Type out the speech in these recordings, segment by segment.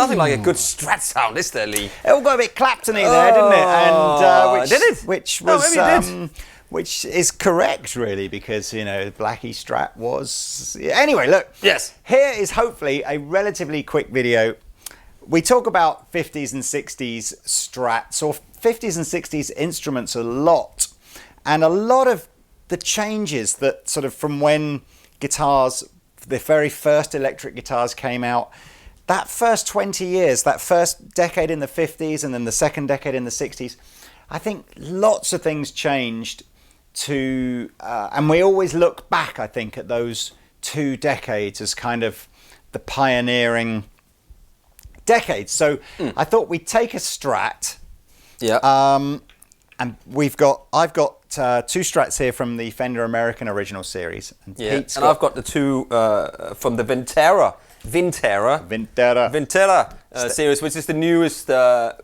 nothing like a good Strat sound, is there, Lee? It all got a bit Clapton-y there, didn't it? And did it? Which Oh, was, maybe it did. which is correct, really, because, you know, Blackie Strat was... Anyway, look. Yes. Here is hopefully a relatively quick video. We talk about 50s and 60s Strats, or 50s and 60s instruments a lot. And a lot of the changes that sort of from when guitars, the very first electric guitars came out, that first 20 years, that first decade in the 50s and then the second decade in the 60s, I think lots of things changed to, and we always look back, I think, at those 2 decades as kind of the pioneering decades. So I thought we'd take a Strat. Yeah. And I've got 2 Strats here from the Fender American Original Series. And Pete's I've got the 2 from the Vintera series, which is the newest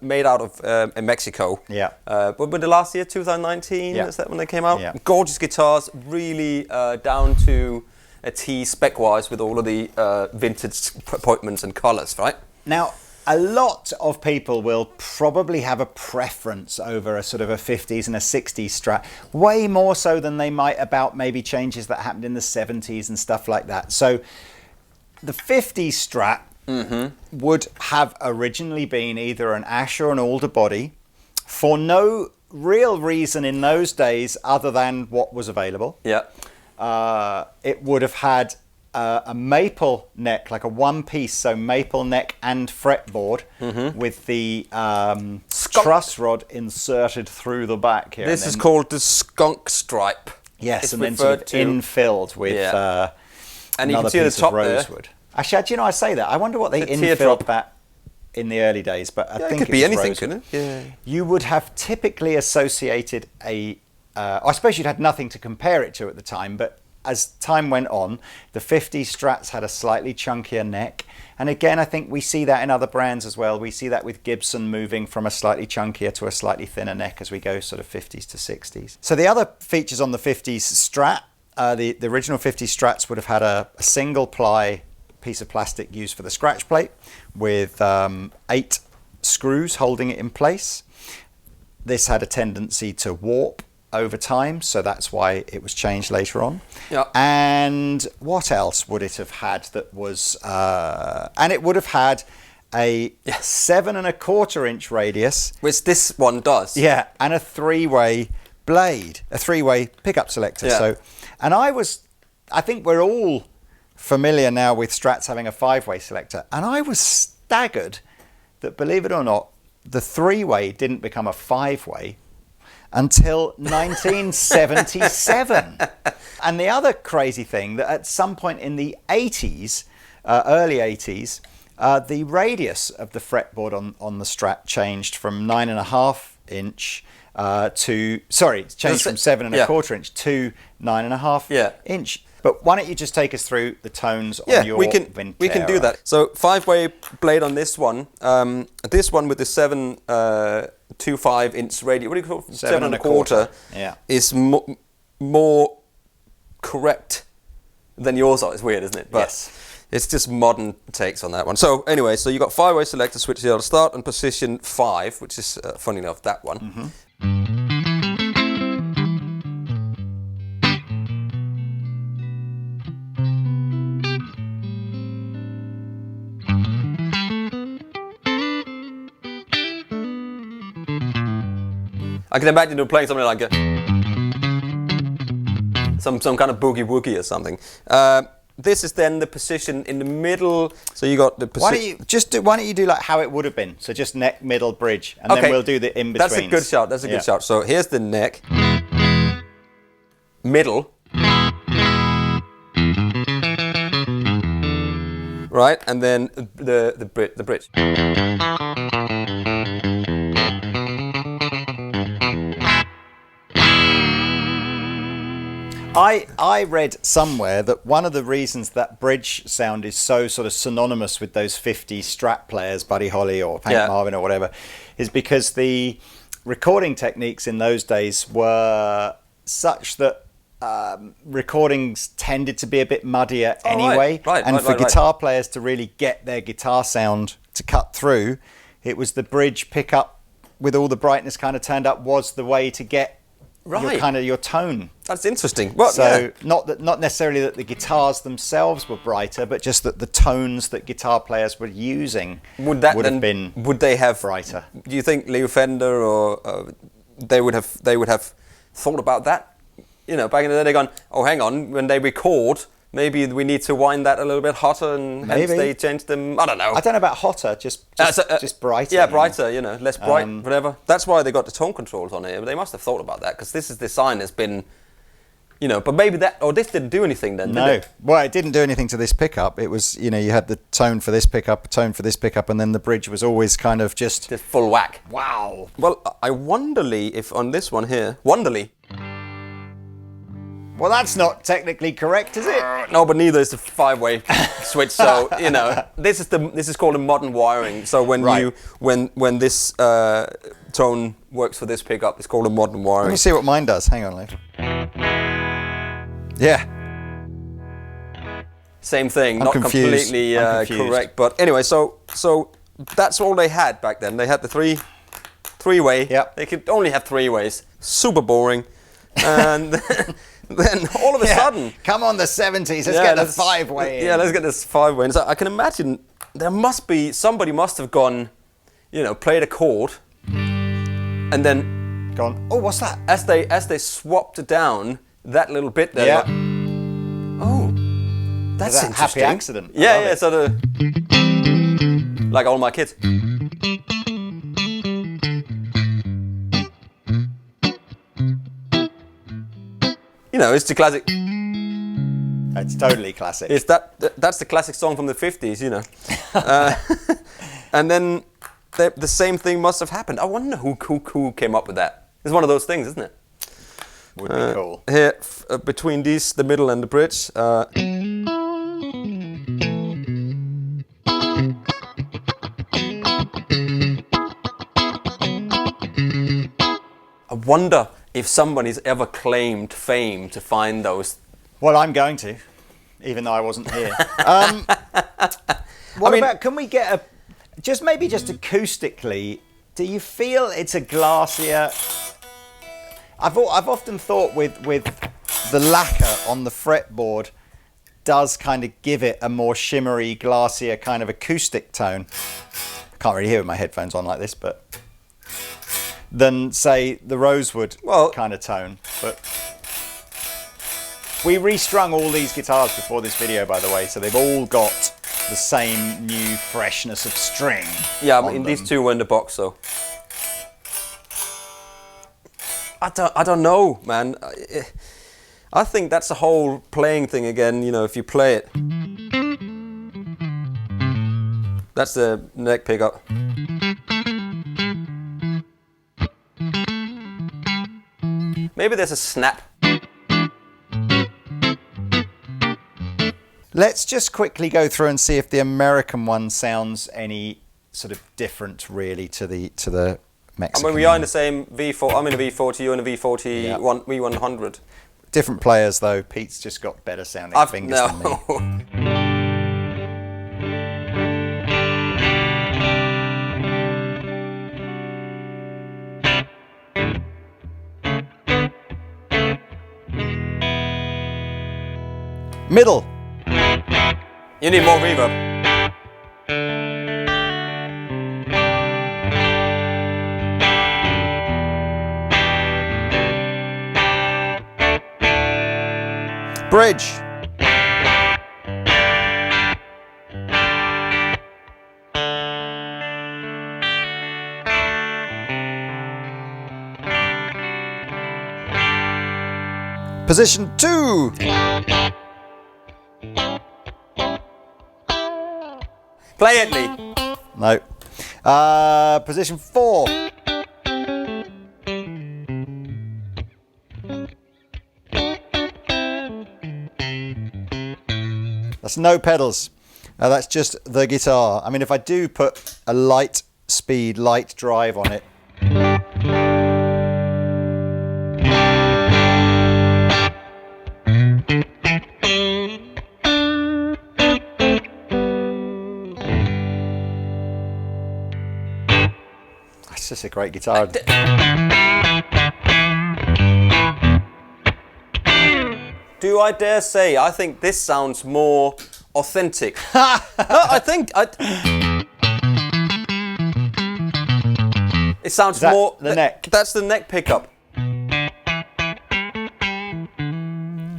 made out of Mexico. Yeah. But the last year, 2019, Yeah. is that when they came out? Yeah. Gorgeous guitars, really down to a T spec-wise with all of the vintage appointments and colours, right? Now, a lot of people will probably have a preference over a sort of a 50s and a 60s Strat, way more so than they might about maybe changes that happened in the 70s and stuff like that. So the 50s Strat would have originally been either an ash or an alder body for no real reason in those days other than what was available. Yeah. It would have had a maple neck, like a one-piece, so maple neck and fretboard with the truss rod inserted through the back here. This is called the skunk stripe. Yes, It's and then sort of infilled with and you another can see the piece top of rosewood. Actually, do you know, I say that. I wonder what they infilled that in the early days, but I think it could be anything, rosewood. couldn't it? Yeah. You would have typically associated I suppose you'd had nothing to compare it to at the time, but as time went on, the 50 Strats had a slightly chunkier neck. And again, I think we see that in other brands as well. We see that with Gibson moving from a slightly chunkier to a slightly thinner neck as we go sort of 50s to 60s. So the other features on the 50s Strat, the original 50s Strats would have had a single ply piece of plastic used for the scratch plate with 8 screws holding it in place. This had a tendency to warp over time, so that's why it was changed later on. Yeah. And what else would it have had that was and it would have had a 7 1/4 inch radius, Which this one does. and a 3-way blade, a 3-way pickup selector. Yeah. So, and I think we're all familiar now with Strats having a 5-way selector, and I was staggered that, believe it or not, the 3-way didn't become a 5-way until 1977. And the other crazy thing, that at some point in the 80s, early 80s, the radius of the fretboard on the Strat changed from 9 1/2 inch to, sorry, it's changed from 7 1/4 inch to 9 1/2 inch. But why don't you just take us through the tones on your Vintera? We can do that. So 5-way blade on this one. This one with the 7.25 inch radius, what do you call it? 7 1/4. Yeah. Is more correct than yours are. It's weird, isn't it? But yes. It's just modern takes on that one. So anyway, so you got 5-way selector switch here to start on position 5, which is funny enough that one. I can imagine them playing something like some kind of boogie woogie or something. This is then the position in the middle. So you got the position. Why don't you do like how it would have been? So just neck, middle, bridge, and then we'll do the in between. That's a good shout. That's a good shout. So here's the neck, middle, right, and then the bridge. I read somewhere that one of the reasons that bridge sound is so sort of synonymous with those 50 Strat players, Buddy Holly or Hank Marvin or whatever, is because the recording techniques in those days were such that recordings tended to be a bit muddier anyway. Right, and for guitar players to really get their guitar sound to cut through, it was the bridge pickup with all the brightness kind of turned up was the way to get your tone. That's interesting. Well, so not necessarily that the guitars themselves were brighter, but just that the tones that guitar players were using would they have brighter. Do you think Leo Fender or they would have thought about that? You know, back in the day, they gone, oh, hang on, when they record, maybe we need to wind that a little bit hotter, and hence they changed them. I don't know. I don't know about hotter, just brighter. Yeah, brighter, you know, less bright, whatever. That's why they got the tone controls on it. They must have thought about that, because this design has been, you know, but maybe this didn't do anything then, no. did it? Well, it didn't do anything to this pickup. It was, you know, you had the tone for this pickup, a tone for this pickup, and then the bridge was always kind of just full whack. Wow. Well, I wonderly if on this one here, wonderly. Well, that's not technically correct, is it? No, but neither is the 5-way switch. So you know, this is called a modern wiring. So when when this tone works for this pickup, it's called a modern wiring. Let me see what mine does. Hang on, Liv. Yeah. Same thing, not completely correct. But anyway, so that's all they had back then. They had the three-way. Yep. They could only have 3 ways. Super boring. And then all of a sudden, come on, the 70s. Let's get the 5-way in. Yeah, let's get this 5-way in. So I can imagine somebody must have gone, you know, played a chord, and then gone. Oh, what's that? As they swapped down that little bit there. Yeah. Like, oh, that's interesting. Happy accident. Yeah. So like all my kids. You know, it's the classic. It's totally classic. It's that's the classic song from the 50s, you know. And then the same thing must have happened. I wonder who came up with that. It's one of those things, isn't it? Would be cool. Here, between the middle and the bridge. I wonder if somebody's ever claimed fame to find those. Well, I'm going to, even though I wasn't here. Can we get maybe just acoustically, do you feel it's a glassier? I've often thought with the lacquer on the fretboard does kind of give it a more shimmery, glassier kind of acoustic tone. I can't really hear with my headphones on like this, but than say the rosewood kind of tone. But we restrung all these guitars before this video, by the way, so they've all got the same new freshness of string. Yeah, I mean, these two were in the box, so I don't know, man. I think that's the whole playing thing again. You know, if you play it, that's the neck pickup. Maybe there's a snap. Let's just quickly go through and see if the American one sounds any sort of different, really, to the Mexican. I mean, we are in the same V4. I'm in a V40, you're in a V40, V100. Different players, though. Pete's just got better sounding fingers than me. Middle. You need more reverb. Bridge. Position 2. Play it, Lee. No. Position 4. That's no pedals. That's just the guitar. I mean, if I do put a light speed, light drive on it. just a great guitar. Do I dare say, I think this sounds more authentic. No, I think... it sounds more... the neck? That's the neck pickup.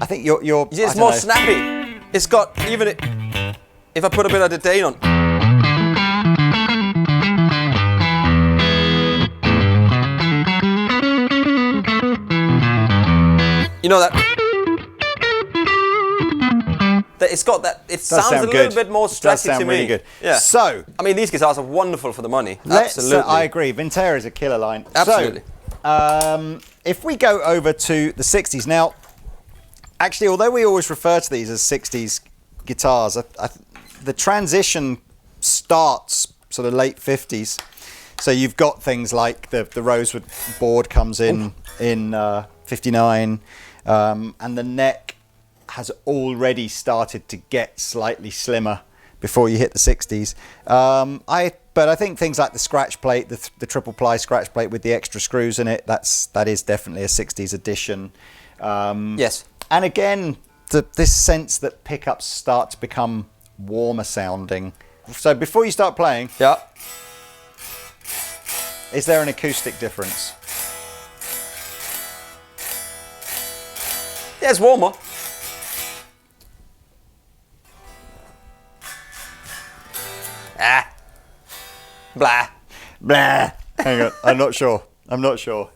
I think you're It's more snappy. It's got... even if I put a bit of the delay on... You know that... It's got that. It sounds a little bit more stretchy to me. Really good. Yeah. So, I mean, these guitars are wonderful for the money. Absolutely. I agree. Vintera is a killer line. Absolutely. So, if we go over to the 60s now, actually, although we always refer to these as 60s guitars, the transition starts sort of late 50s. So you've got things like the rosewood board comes in 59, and the neck has already started to get slightly slimmer before you hit the 60s. But I think things like the scratch plate, the triple ply scratch plate with the extra screws in it, that is definitely a 60s addition. Yes. And again, this sense that pickups start to become warmer sounding. So before you start playing, yeah, is there an acoustic difference? Yeah, it's warmer. Ah. Blah. Blah. Hang on, I'm not sure. Oh,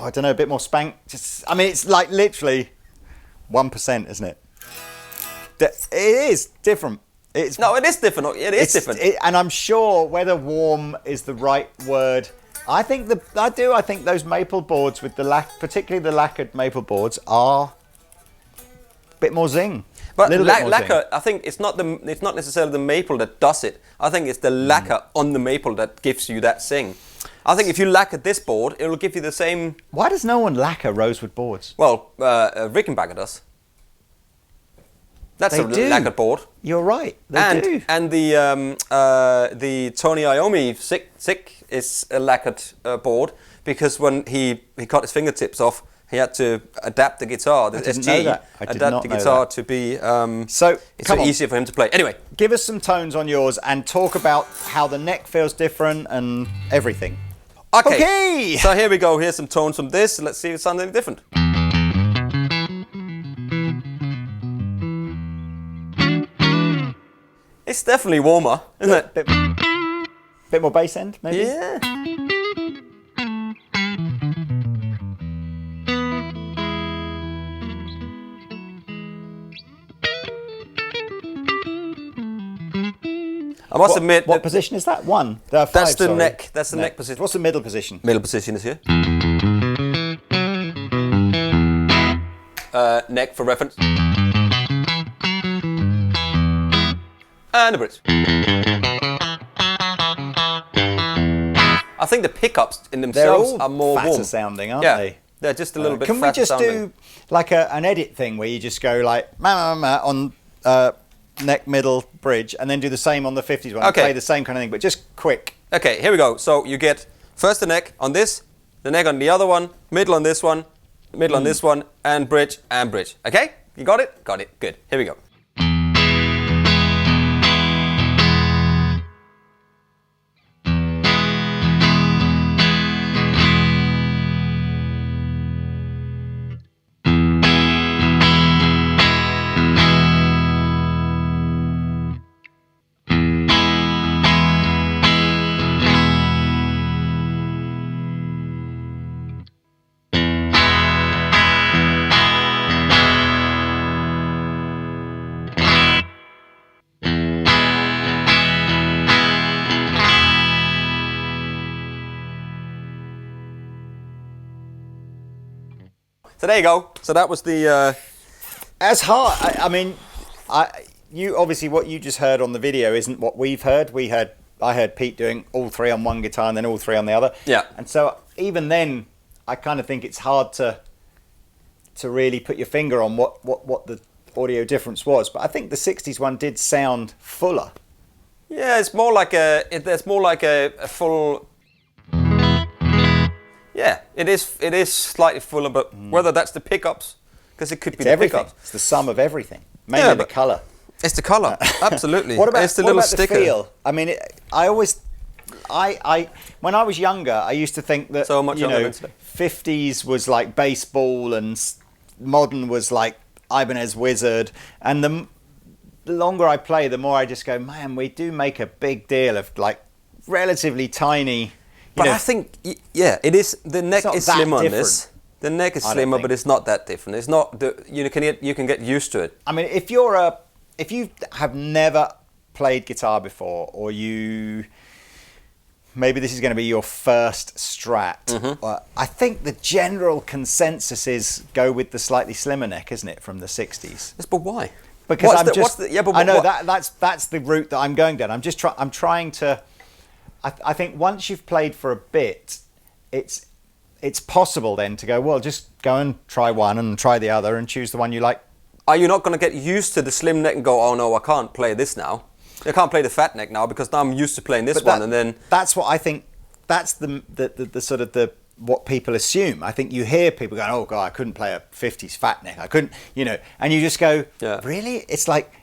I don't know, a bit more spank. I mean, it's like literally 1%, isn't it? It is different. No, it is different. It is different. And I'm sure whether warm is the right word. I think those maple boards with particularly the lacquered maple boards are a bit more zing. But lacquer, I think it's not necessarily the maple that does it. I think it's the lacquer on the maple that gives you that zing. I think if you lacquer this board, it will give you the same. Why does no one lacquer rosewood boards? Well, Rickenbacker does. That's a lacquered board. You're right. They do. And the Tony Iommi Sick is a lacquered board because when he cut his fingertips off, he had to adapt the guitar, the SG, adapt the guitar to be so easier for him to play. Anyway, give us some tones on yours and talk about how the neck feels different and everything. Okay. So here we go. Here's some tones from this. Let's see if it sounds any different. It's definitely warmer, isn't it? Bit more bass end, maybe? Yeah. I must admit. What position is that? One? That's the neck. That's the neck position. What's the middle position? Middle position is here. Neck for reference. And a bridge. I think the pickups in themselves are more fatter warm sounding, aren't they? They're just a little bit fatter fatter Can we just sounding. do like an edit thing where you just go like on neck, middle, bridge, and then do the same on the 50s one? Okay. Play the same kind of thing, but just quick. Okay, here we go. So you get first the neck on this, the neck on the other one, middle on this one, middle on this one, and bridge, and bridge. Okay? You got it? Got it. Good. Here we go. So there you go. So that was the... As hard, I mean, you obviously what you just heard on the video isn't what we've heard. I heard Pete doing all three on one guitar and then all three on the other. Yeah. And so even then, I kind of think it's hard to really put your finger on what the audio difference was. But I think the 60s one did sound fuller. Yeah, it's more like there's more like a full. Yeah, it is. It is slightly fuller, but whether that's the pickups, because it could be the everything. pickups. It's the sum of everything. Mainly the color. It's the color, absolutely. What about, it's the little sticker. The feel? I mean, I always, when I was younger, I used to think that so much 50s was like baseball and modern was like Ibanez Wizard, and the longer I play, the more I just go, man, we do make a big deal of like relatively tiny. But I think, yeah, it is. The neck is slimmer on this. The neck is slimmer, but it's not that different. It's not. You can get used to it. I mean, if you have never played guitar before, or maybe this is going to be your first Strat, I think the general consensus is go with the slightly slimmer neck, isn't it, from the 60s? Yes, but why? Because I know that's the route that I'm going down. I'm trying to. I think once you've played for a bit, it's possible then to go, well, just go and try one and try the other and choose the one you like. Are you not going to get used to the slim neck and go, oh no, I can't play this now. I can't play the fat neck now because now I'm used to playing this one, and then that's what I think. That's the sort of what people assume. I think you hear people going, oh god, I couldn't play a 50s fat neck. I couldn't, and you just go, really? It's like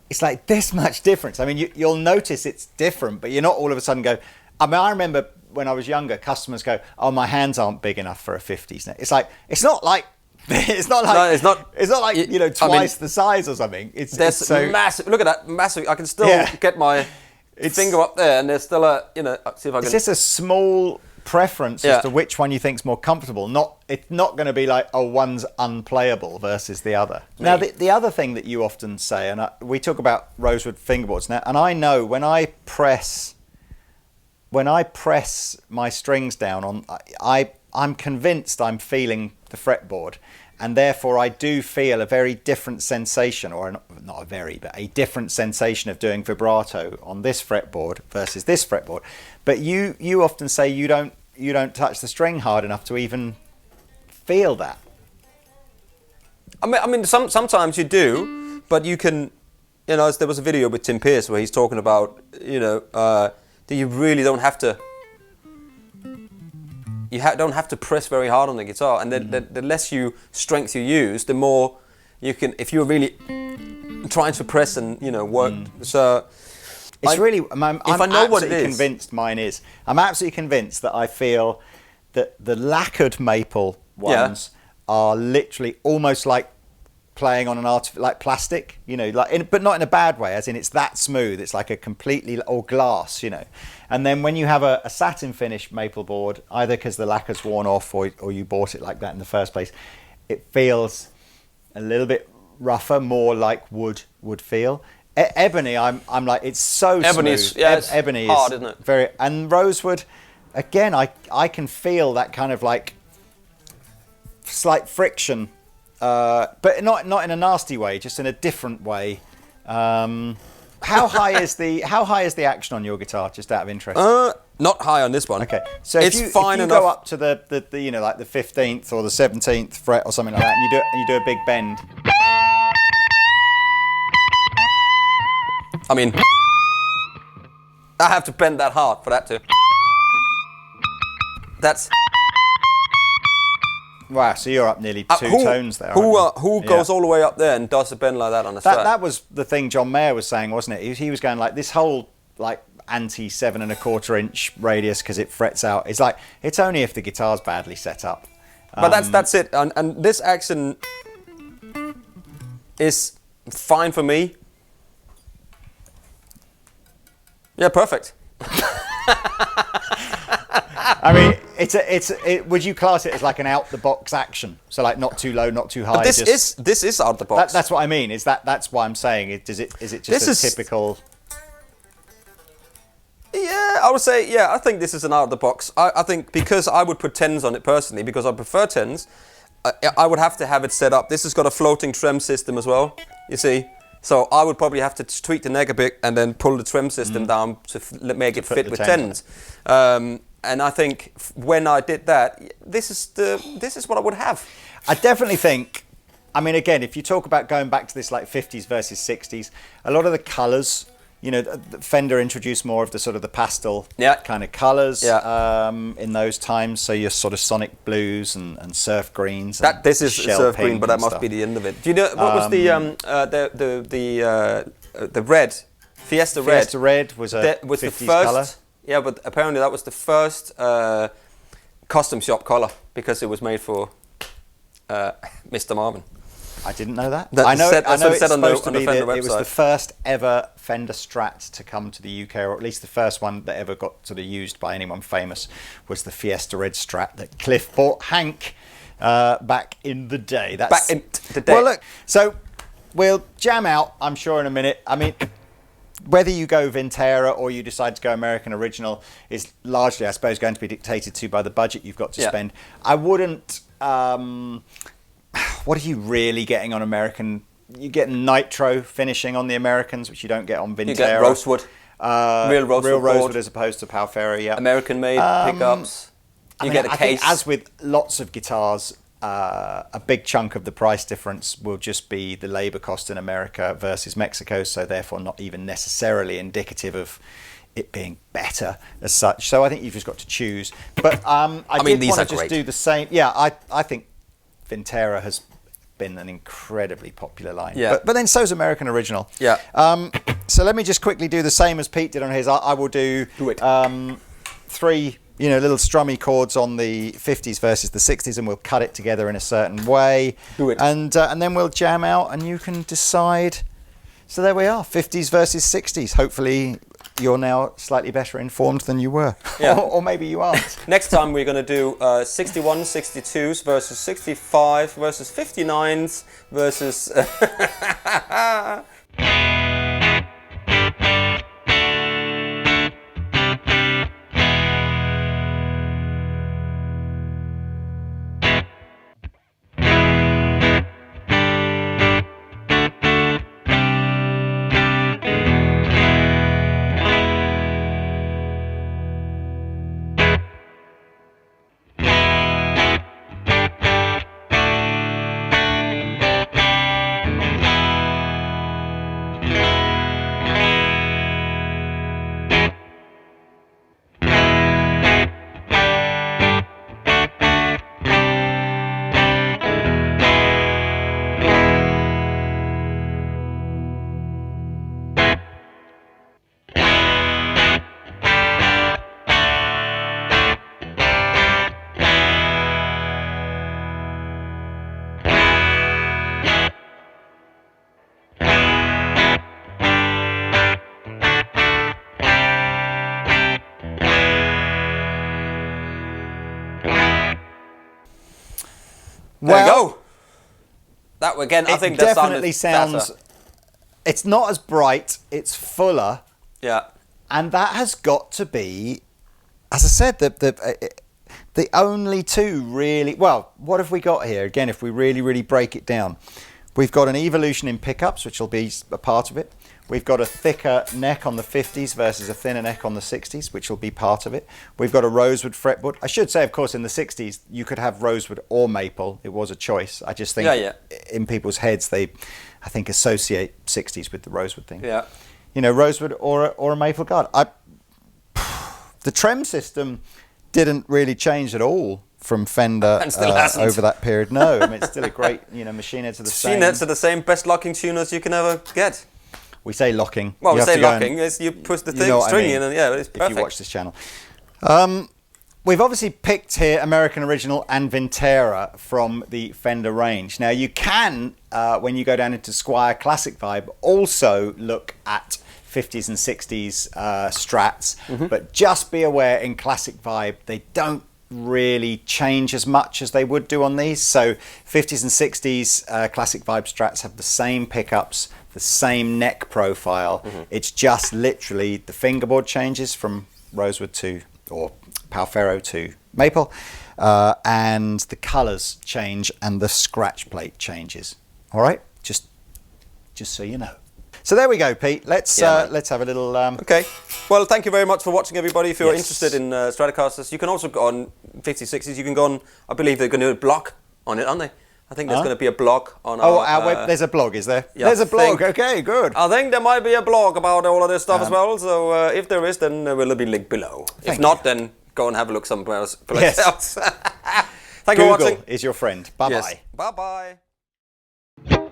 this much difference. I mean, you'll notice it's different, but you're not all of a sudden go. I mean, I remember when I was younger, customers go, "Oh, my hands aren't big enough for a 50s neck." It's like it's not like twice the size or something. It's so massive. Look at that massive. I can still get my finger up there, and there's still see if I can. It's just a small preference as to which one you think's more comfortable. It's not going to be like, oh, one's unplayable versus the other. Now, the other thing that you often say, and we talk about rosewood fingerboards now, and I know when I press my strings down on, I'm convinced I'm feeling the fretboard, and therefore I do feel a very different sensation, or not a very, but a different sensation of doing vibrato on this fretboard versus this fretboard. But you often say you don't touch the string hard enough to even feel that. I mean, sometimes you do, but you can, there was a video with Tim Pierce where he's talking about, that you really don't have to. You don't have to press very hard on the guitar, and the less strength you use, the more you can. If you're really trying to press and work, so it's I'm absolutely convinced mine is. I'm absolutely convinced that I feel that the lacquered maple ones are literally almost like playing on like plastic, but not in a bad way, as in it's that smooth. It's like a completely, or glass, And then when you have a satin finish maple board, either because the lacquer's worn off or you bought it like that in the first place, it feels a little bit rougher, more like wood would feel. Ebony, I'm like, it's so ebony smooth. Ebony is hard, isn't it? Very, and rosewood, again, I can feel that kind of like slight friction. But not in a nasty way, just in a different way. How high is the action on your guitar? Just out of interest. Not high on this one. Okay, so if you go up to the like the 15th or the 17th fret or something like that, and you do a big bend. I mean, I have to bend that hard for that to. That's. Wow, so you're up nearly two tones there. Who goes all the way up there and does a bend like that on a Strat? That was the thing John Mayer was saying, wasn't it? He was going like this whole like anti 7 1/4 inch radius because it frets out. It's like it's only if the guitar's badly set up. But that's it. And this action is fine for me. Yeah, perfect. I mean, would you class it as like an out-the-box action? So like not too low, not too high. This is out the box. That's what I mean. That's why I'm saying it. Is it just a typical? Yeah, I would say I think this is an out of the box. I think because I would put 10s on it personally because I prefer 10s. I would have to have it set up. This has got a floating trem system as well. You see. So I would probably have to tweak the neck a bit and then pull the trem system down to make it fit with 10s. And I think when I did that, this is what I would have. I definitely think. I mean, again, if you talk about going back to this like 50s versus 60s, a lot of the colours you know, Fender introduced more of the sort of the pastel kind of colours in those times. So your sort of sonic blues and surf greens. This is surf green, but that must be the end of it. Do you know what was the red? Fiesta Red. Fiesta Red was the first colour. Yeah, but apparently that was the first custom shop color because it was made for Mr. Marvin. I didn't know that. I know it website. It was the first ever Fender Strat to come to the UK, or at least the first one that ever got sort of used by anyone famous, was the Fiesta Red Strat that Cliff bought Hank back in the day. Back in the day. Well, look, so we'll jam out, I'm sure, in a minute. I mean, whether you go Vintera or you decide to go American Original is largely, I suppose, going to be dictated to by the budget you've got to spend. I wouldn't... what are you really getting on American? You get nitro finishing on the Americans, which you don't get on Vintera. You get rosewood, real rosewood as opposed to Palfera. Yeah, American-made pickups. You get a case. Think, as with lots of guitars, a big chunk of the price difference will just be the labor cost in America versus Mexico. So therefore, not even necessarily indicative of it being better as such. So I think you've just got to choose. But I mean, these want to just do the same. Yeah, I think Vintera has been an incredibly popular line. Yeah. But then so's American Original. Yeah. So let me just quickly do the same as Pete did on his. I will do three, little strummy chords on the 50s versus the 60s, and we'll cut it together in a certain way. Do it. And then we'll jam out, and you can decide. So there we are, 50s versus 60s. Hopefully you're now slightly better informed than you were. Yeah. or maybe you aren't. Next time we're going to do 61, 62s versus 65 versus 59s versus... There you go. That again, I think that definitely sounds better. It's not as bright, it's fuller. Yeah. And that has got to be, as I said, the only two really... Well, what have we got here? Again, if we really, really break it down. We've got an evolution in pickups, which will be a part of it. We've got a thicker neck on the 50s versus a thinner neck on the 60s, which will be part of it. We've got a rosewood fretboard. I should say, of course, in the 60s, you could have rosewood or maple. It was a choice. I just think in people's heads, they, I think, associate 60s with the rosewood thing. Yeah. Rosewood or a maple guard. The trem system didn't really change at all from Fender over that period. No, I mean, it's still a great, machine heads are the same. Machine heads are the same best locking tuners you can ever get. We say locking. Well, we say locking is you push the string in and it's perfect. If you watch this channel. We've obviously picked here American Original and Vintera from the Fender range. Now you can, when you go down into Squier Classic Vibe, also look at 50s and 60s Strats, but just be aware in Classic Vibe they don't really change as much as they would do on these. So 50s and 60s Classic Vibe Strats have the same pickups, the same neck profile. It's just literally the fingerboard changes from rosewood to, or Palfero to maple, and the colours change and the scratch plate changes. All right, just so you know. So there we go, Pete. Let's have a little. Okay. Well, thank you very much for watching, everybody. If you're interested in Stratocasters, you can also go on 50s, 60s. You can go on. I believe they're going to do a block on it, aren't they? I think there's going to be a blog on our web. There's a blog, is there? Yeah, there's a blog. Okay, good. I think there might be a blog about all of this stuff as well. So if there is, then will be linked below. If not, then go and have a look somewhere else. Yes. Thank you for watching. Google is your friend. Bye bye. Yes. Bye bye. Bye.